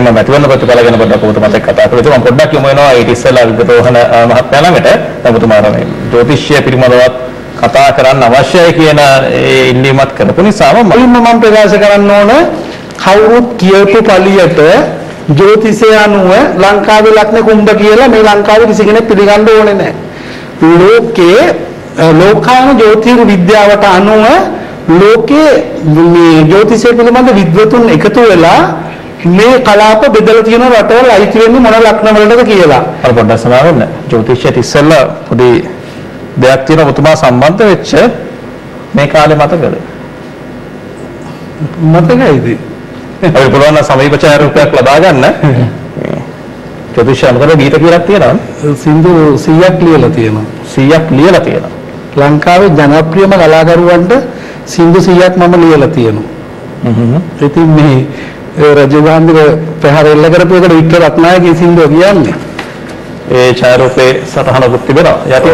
එහෙම මැතිවරණ ප්‍රතිඵල ගැන පොඩ්ඩක් ඔබතුමාත් එක්ක කතා කරලා මම පොඩ්ඩක් යමු වෙනවා ඊට ඉස්සෙල්ලා විගතෝහන මහත්මයා ළඟට. ඔබතුමා මේ ජ්‍යොතිෂය පිළිබඳව කතා කරන්න අවශ්‍යයි කියන ඒ ඉල්ලීමත් කරපු නිසාම මුලින්ම මම ප්‍රකාශ කරන්න ඕන කවුරුත් කියපු පළියට ජ්‍යොතිෂය අනුව ලංකාවේ ලග්න කුම්භ කියලා මේ ලංකාවේ කිසි කෙනෙක් පිළිගන්න ඕනේ නැහැ. ලෝකේ ලෝකාන ජ්‍යොතිෂ විද්‍යාවට අනුව ලෝකේ මේ ජ්‍යොතිෂය පිළිබඳ විද්වතුන් එකතු වෙලා මේ කලාප බෙදලා තියෙන රටවල අයිති වෙන්නේ මොන ලග්න වලටද කියලා. අර පොඩ්ඩක් සමාවෙන්න. ජ්‍යොතිෂයට ඉස්සෙල්ලා පොඩි දෙයක් තියෙනවා ඔබතුමා සම්බන්ධ වෙච්ච මේ කාලේ මතකද? මතකයිද? අපි පුළුවන් නම් සමීපචාර රූපයක් ලබා ගන්න. ජ්‍යොතිෂය මොකද ගීත කියලා තියෙනවා? සින්දු 100ක් ලියලා තියෙනවා. 100ක් ලියලා තියෙනවා. ලංකාවේ ජනප්‍රියම කලාකරුවන්ට සින්දු 100ක් මම ලියලා තියෙනවා. ඉතින් මේ රජීව් ගාන්ධි ප්‍රහාර එල්ල කරපු එකට වික්ටර් රත්නායකගේ සින්දුව කියන්නේ. ඒ ඡායාරූපේ සටහනකුත් තිබෙනවා. යටි.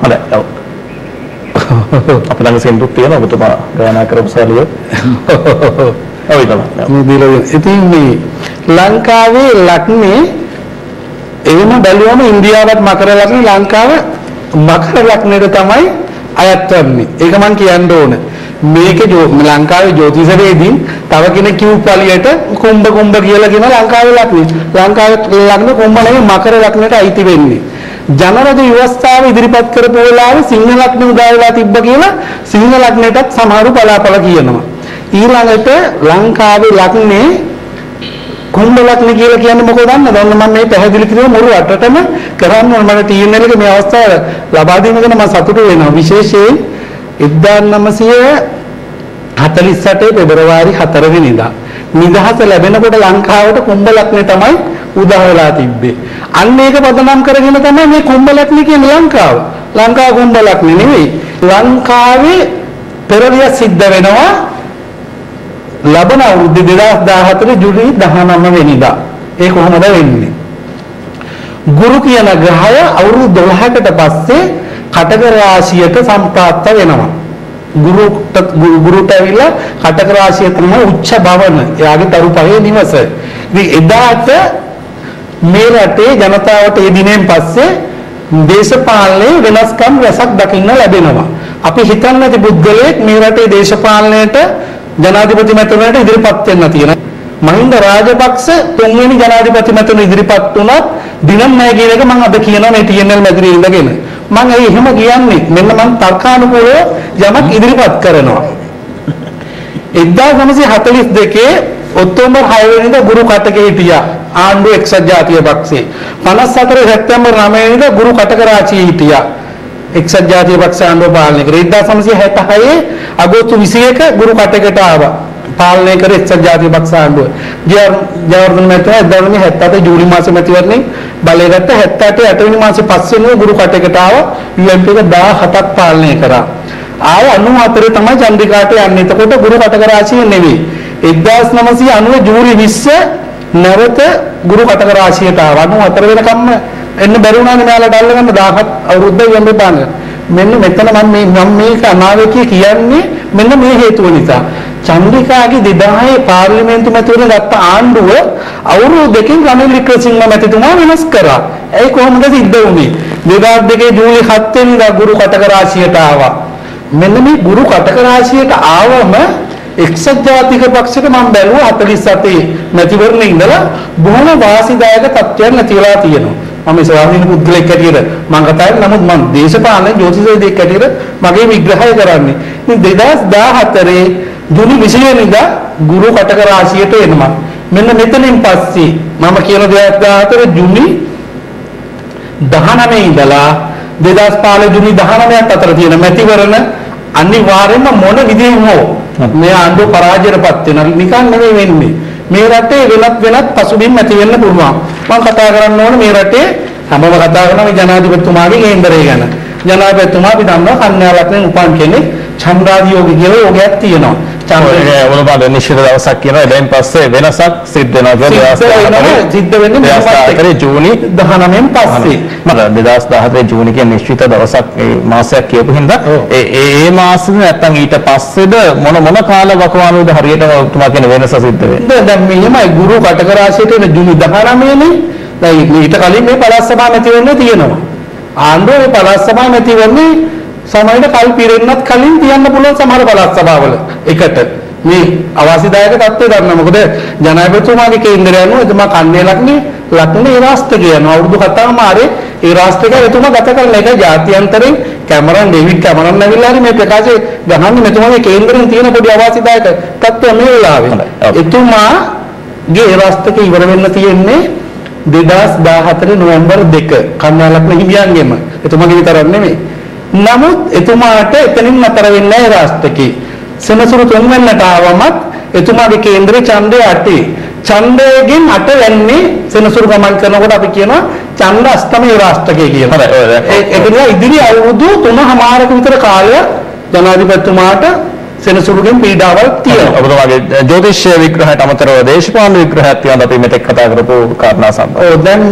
හොඳයි. අපේ ළඟ සින්දුවක් තියෙනවා ඔබතුමා ගායනා කරපු සාලිය. ඔව් තමයි. ඉතින් මේ ලංකාවේ ලග්නේ එහෙම බැලුවම ඉන්දියාවත් මකර ලග්නේ ලංකාව මකර ලග්නෙට තමයි අයත් වෙන්නේ. ඒක මම කියන්න ඕන. මේකේ ලංකාවේ ජ්‍යොතිෂවේදීන් තව කෙනෙක් කිව් පළියට කුම්භ කියලා කියන ලංකාවේ ලග්නේ. ලංකාවේ ලග්න කුම්භ නෙවෙයි මකර ලග්නෙට අයිති වෙන්නේ. ජනරජ ව්‍යවස්ථාව ඉදිරිපත් කරපු වෙලාවේ සිංහ ලග්න උදා වෙලා තිබ්බ කියලා සිංහ ලග්නයටත් සමහරු බලාපොල කියනවා. ඊළඟට ලංකාවේ ලග්නේ කුම්භ ලග්න කියලා කියන්නේ මොකද දන්නවද? මම මේ පැහැදිලි කිව්ව මුළු රටටම කරන්න ඕන. මම TNL එකේ මේ අවස්ථාව ලබා දීම ගැන මම සතුටු වෙනවා. විශේෂයෙන් 1948 පෙබරවාරි 4 වෙනිදා නිදහස ලැබෙනකොට ලංකාවට කුම්භ ලග්නේ තමයි උදා වෙලා තිබ්බේ. අන්න ඒක පදනම් කරගෙන තමයි මේ කුම්භ ලග්නේ කියන්නේ ලංකාව. ලංකාව කුම්භ ලග්නේ නෙවෙයි. ලංකාවේ පෙරලිය සිද්ධ වෙනවා ලබන අවුරුදු 2014 ජූලි 19 වෙනිදා. ඒ කොහොමද වෙන්නේ? ගුරු කියන ග්‍රහය අවුරුදු 12කට පස්සේ කටක රාශියට සම්ප්‍රාප්ත වෙනවා. ගුරුට ඇවිල්ලා කටක රාශිය තමයි උච්ච භවන. එයාගේ තරු පහේ නිවස. ඉතින් එදාට මේ රටේ ජනතාවට ඒ දිනෙන් පස්සේ දේශපාලනයේ වෙනස්කම් රසක් දකින්න ලැබෙනවා. අපි හිතන්නේ නැති පුද්ගලයෙක් මේ රටේ දේශපාලනයට ජනාධිපති මැතිවරණයට ඉදිරිපත් වෙන්න තියෙනවා. මහින්ද රාජපක්ෂ තුන්වෙනි ජනාධිපති මැතිවරණ ඉදිරිපත් වුණත් දිනම් නැහැ කියන එක මම අද කියනවා මේ TNL මැදිරියේ ඉඳගෙන. මම ඒ එහෙම කියන්නේ මෙන්න මම තර්කානුකූලව යමක් ඉදිරිපත් කරනවා. 1942 ඔක්තෝබර් 6 වෙනිදා ගුරු කටකේ හිටියා ආණ්ඩුව එක්සත් ජාතික පක්ෂේ. 54 සැප්තැම්බර් 9 වෙනිදා ගුරු කටක රාජ්‍යයේ හිටියා. එක්සත් ජාතික පක්ෂ ආණ්ඩුව පාලනය කරේ. 1966 අගෝස්තු 21 ගුරු කටකට ආවා. පාලනය කර එක්සත් ජාතික පක්ෂ ආණ්ඩුව. ජයවර්ධන මැතිතුමා 1977 ජූලි මාසේ මැතිවරණයෙන් බලය ගත්ත. 78 8 වෙනි මාසේ 5 වෙනිදා ගුරු කටකට ආවා. UMP එක 17ක් පාලනය කරා. ආය 94 තමයි චන්ද්‍රිකාට යන්නේ. එතකොට ගුරු කටක රාශිය නෙවෙයි. 1990 ජූලි 20 නැවත ගුරු කටක රාශියට ආවා. 94 වෙනකම්ම එන්න බැරි වුණානේ මෙයාලට අල්ලගන්න 17 අවුරුද්දක් යන්න බාන. මෙන්න මෙතන මම මේක අනාවේකී කියන්නේ මෙන්න මේ හේතුව නිසා. චන්ද්‍රිකාගේ 2000 පාර්ලිමේන්තු මැතිවරණ ගත්ත ආණ්ඩුව අවුරුදු දෙකකින් රනිල් වික්‍රමසිංහ මැතිතුමා වෙනස් කරා. ඒ කොහොමද සිද්ධ වුනේ? 2002 ජූලි 7 වෙනිදා ගුරු කටක රාශියට ආවා. මෙන්න මේ ගුරු කටක රාශියට ආවම එක්සත් ජාතික පක්ෂයට මම බැලුවා 47 මැතිවරණේ ඉඳලා බොහොම වාසිදායක තත්ත්වයක් නැතිලා තියෙනවා. මම ස්වාමීන් පුද්ගලෙක් හැටියට මම කතා කරන්නේ නමුත් මම දේශපාලන ජ්‍යොතිෂයේදී හැටියට මගේ විග්‍රහය කරන්නේ. ඉතින් 2014 ජූලි 20 වෙනිදා ගුරු කටක රාශියට එනවා. මෙන්න මෙතනින් පස්සේ මම කියන 2014 ජූලි 19 ඉඳලා 2015 ජූලි 19ත් අතර තියෙන මැතිවරණ අනිවාර්යයෙන්ම මොන විදිහෙන් හෝ මේ ආණ්ඩුව පරාජයටපත් වෙනවා. නිකන් නෙවෙයි වෙන්නේ. මේ රටේ වෙනත් පසුබිම් ඇති වෙන්න පුළුවන්. මම කතා කරන්න ඕනේ මේ රටේ හැමෝම කතා කරනවා මේ ජනාධිපතිතුමාගේ කේන්දරය ගැන. ජනාධිපතිතුමා අපි දන්නවා කන්‍යා ලග්නෙන් උපන් කෙනෙක්. ඡන්දාදියෝග කියලා යෝගයක් තියෙනවා. ඔබ නිශ්චිත දවසක් කියනවා එතෙන් පස්සේ වෙනසක් සිද්ධ වෙනවා කියලා සිද්ධ වෙන්නේ 2014 ජූනි 19න් පස්සේ. මම 2014 ජූනි කියන නිශ්චිත දවසක් ඒ මාසයක් කියපු හින්දා ඒ මාසෙ නැත්තම් ඊට පස්සේද මොන කාල වකවානුවේද හරියටම ඔබතුමා කියන වෙනස සිද්ධ වෙන්නේ? දැන් මෙහෙමයි ගුරු කටක රාශියට එන ජූනි 19 නේ. දැන් ඊට කලින් මේ පළාත් සභාව නැති වෙන්න තියෙනවා. ආණ්ඩුවේ මේ පළාත් සභාව නැති වෙන්නේ සමහරවිට කල් පිරෙන්නත් කලින් තියන්න පුළුවන් සමහර පළාත් සභාවල එකට මේ අවාසිදායක තත්ත්වය ගන්න. මොකද ජනාධිපතිතුමාගේ කේන්දරය අනුව එතුමා කන්නේ ලක්නේ ඒ රාෂ්ට්‍රය යනවා. අවුරුදු 7ම ආරේ ඒ රාෂ්ට්‍රය එතුමා ගත කරන එක ජාත්‍යන්තරයෙන් කැමරන් ඩේවිඩ් කැමරන් නැවිලා හරි මේ ප්‍රකාශය ගහන්නේ මෙතුමාගේ කේන්දරෙන් තියෙන පොඩි අවාසිදායක තත්ත්වය මේ වෙලාවේ. එතුමාගේ ඒ රාෂ්ට්‍රය ඉවර වෙන්න තියෙන්නේ 2014 නොවැම්බර් 2 කන්‍යා ලග්න හිමියන්ගෙම. එතුමාගේ විතරක් නෙමෙයි. නමුත් එතුමාට එතනින් නතර වෙන්නේ නැහැ රාෂ්ට්‍රකේ. සෙනසුරු 3 වෙනිට ආවමත් එතුමාගේ කේන්දරේ ඡන්දය 8. ඡන්දයෙන් 8 වෙන්නේ සෙනසුරු ගමන් කරනකොට අපි කියනවා ඡන්ද අෂ්ටමේ රාෂ්ට්‍රකේ කියලා. ඒක නිසා ඉදිරි අවුරුදු 3මාරක විතර කාලයක් ජනාධිපතිතුමාට සෙනසුරුගෙන් පීඩාවල් තියෙනවා. ඔබතුමාගේ ජ්‍යොතිෂ විග්‍රහයට අමතරව දේශපාලන විග්‍රහයක් තියෙනවා අපි මෙතෙක් කතා කරපු කාරණා සම්බන්ධව. දැන්